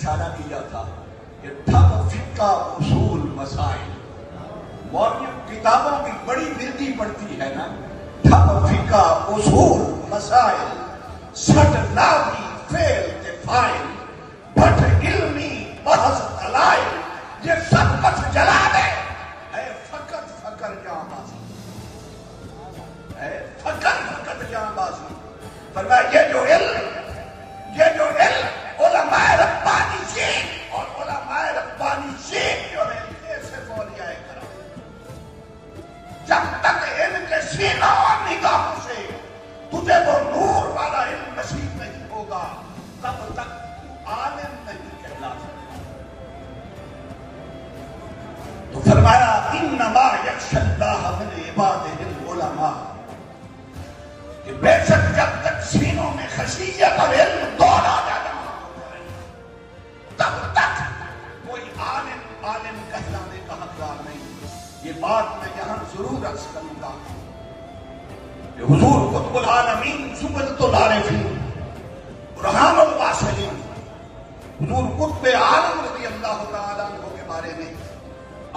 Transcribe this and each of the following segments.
اشارہ کیا تھا کہ ٹھپ فقہ اصول مسائل، مولوی کتابوں کی بڑی وردی پڑتی ہے نا، ٹھپ فقہ اصول مسائل، سٹ ناوی فعل کے فائل، بٹ علمی بحث دلائل، یہ سب کچھ جلا دے ہے فقط فقر جہاں بازی، ہے فقط جہاں بازی۔ فرمایا یہ جو علم علماء ربانی شین اور علماء ربانی شین جو ہے ایسے اولیاء کرام، جب تک ان کے سینوں اور نگاہوں سے تجھے وہ نور والا علم نصیب نہیں ہوگا تب تک تو عالم نہیں کہلا سکتا۔ تو فرمایا انما یخشی اللہ من عبادہ العلماء، کہ بے شک جب تک سینوں میں خشیت اور علم دونوں جمع ہوتے رہے تب تک کوئی عالم کہلانے کا حقدار نہیں۔ یہ بات میں یہاں ضرور عرض کروں گا کہ حضور قطب العالمین زبدۃ العارفین برہان الواصلین حضور قطب عالم رضی اللہ تعالیٰ عنہ کے بارے میں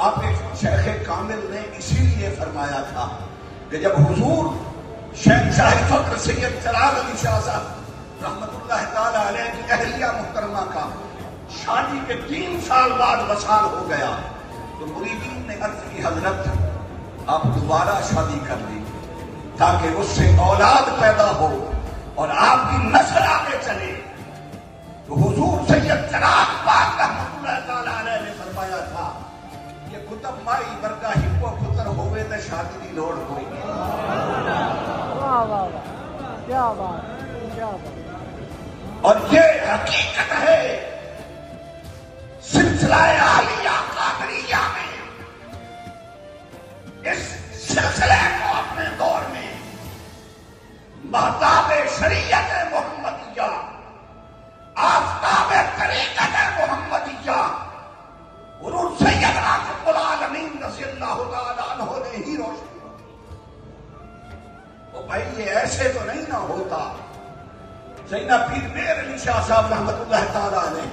آپ شیخ کامل نے اسی لیے فرمایا تھا کہ جب حضور شہنشاہ فقر سید چراغ علی شاہ صاحب رحمت اللہ تعالیٰ علیہ کی اہلیہ محترمہ کا شادی کے 3 سال بعد وصال ہو گیا تو مریدین نے عرض کی حضرت آپ دوبارہ شادی کر لیں تاکہ اس سے اولاد پیدا ہو اور آپ کی نسل آگے چلے۔ تو حضور سید چراغ پاک رحمت اللہ تعالیٰ علیہ نے فرمایا تھا یہ کتب مائی ورگا ہپو پتر ہوئے تو شادی کی لوڑ کوئی نہیں۔ کیا بات، کیا بات۔ اور یہ حقیقت ہے سلسلہ عالیہ قادریہ میں، اس سلسلے کو اپنے دور میں مہتاب شریعت محمدیہ، آفتاب طریقت محمدیہ حضور سیدنا قطب العالمین رضی اللہ تعالیٰ عنہ نے ہی روشن۔ وہ بھائی یہ ایسے تو نہیں نہ ہوتا۔ سیدنا پیر مہر علی شاہ صاحب رحمت اللہ تعالیٰ علیہ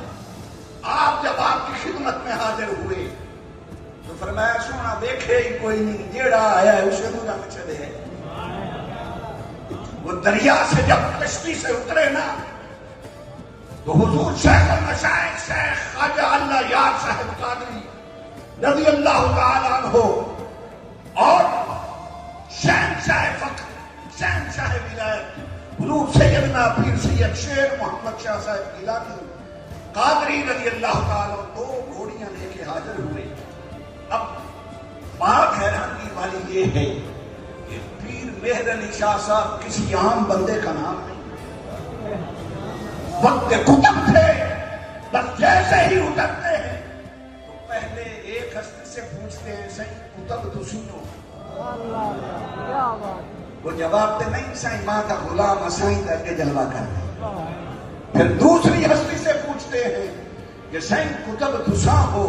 آپ جب آپ کی خدمت میں حاضر ہوئے تو فرمایا سونا دیکھے ہی کوئی نہیں، جیڑا آیا ہے اسے تو جب چلے ہے۔ وہ دریا سے جب کشتی سے اترے نا تو حضور شیخ المشائخ شیخ خواجہ اللہ یار صاحب قادری رضی اللہ تعالیٰ عنہ اور شہنشاہ فقر شہنشاہ ولایت حضور سیدنا پیر سید شیر محمد شاہ صاحب گیلانی قادری رضی اللہ تعالیٰ 2 گھوڑیاں لے کے حاضر ہوئے۔ اب بات حیرانی والی یہ ہے کہ پیر مہر علی شاہ صاحب کسی عام بندے کا نام نہیں، وقت کتب تھے، بس جیسے ہی اترتے ہیں تو پہلے ایک ہستی سے پوچھتے ہیں صحیح کتب تو سنو، وہ جواب دے نہیں سائیں ماں کا غلام اسائیں کر کے جلوہ کرتے ہیں۔ پھر دوسری ہستی سے پوچھتے ہیں کہ سائیں کتب تو ساں ہو،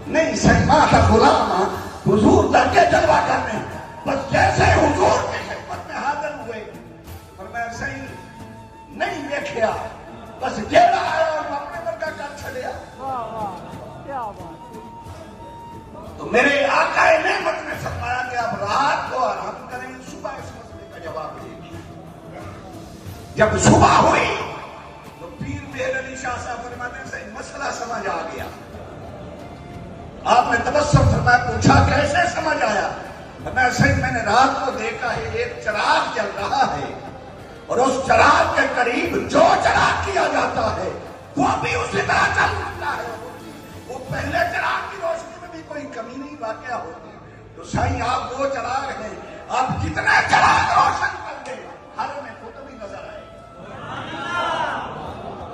نہیں سائیں ماں کا غلام حضور کر کے جلوہ کرنے۔ بس جیسے حضور کی خدمت میں حاضر ہوئے فرمایا سائیں نہیں دیکھیا، بس جیڑا آیا اور اپنے ورگا کر چھڑیا۔ تو میرے آقا نعمت نے فرمایا کہ اب رات کو آرام کریں، صبح اس مسئلے کا جواب دے گی۔ جب صبح ہوئی تو پیر مہر علی شاہ صاحب فرماتے ہیں صحیح مسئلہ سمجھ آ گیا۔ آپ نے تبسم فرمایا، پوچھا کیسے سمجھ آیا؟ فرمایا صحیح میں نے رات کو دیکھا ہے ایک چراغ جل رہا ہے اور اس چراغ کے قریب جو چراغ کیا جاتا ہے وہ بھی اسی طرح چل رہا ہے، وہ پہلے چراغ کی روشنی میں بھی کوئی کمی نہیں واقع ہوتی۔ تو سائیں آپ 2 چراغ ہیں، آپ کتنے چراغ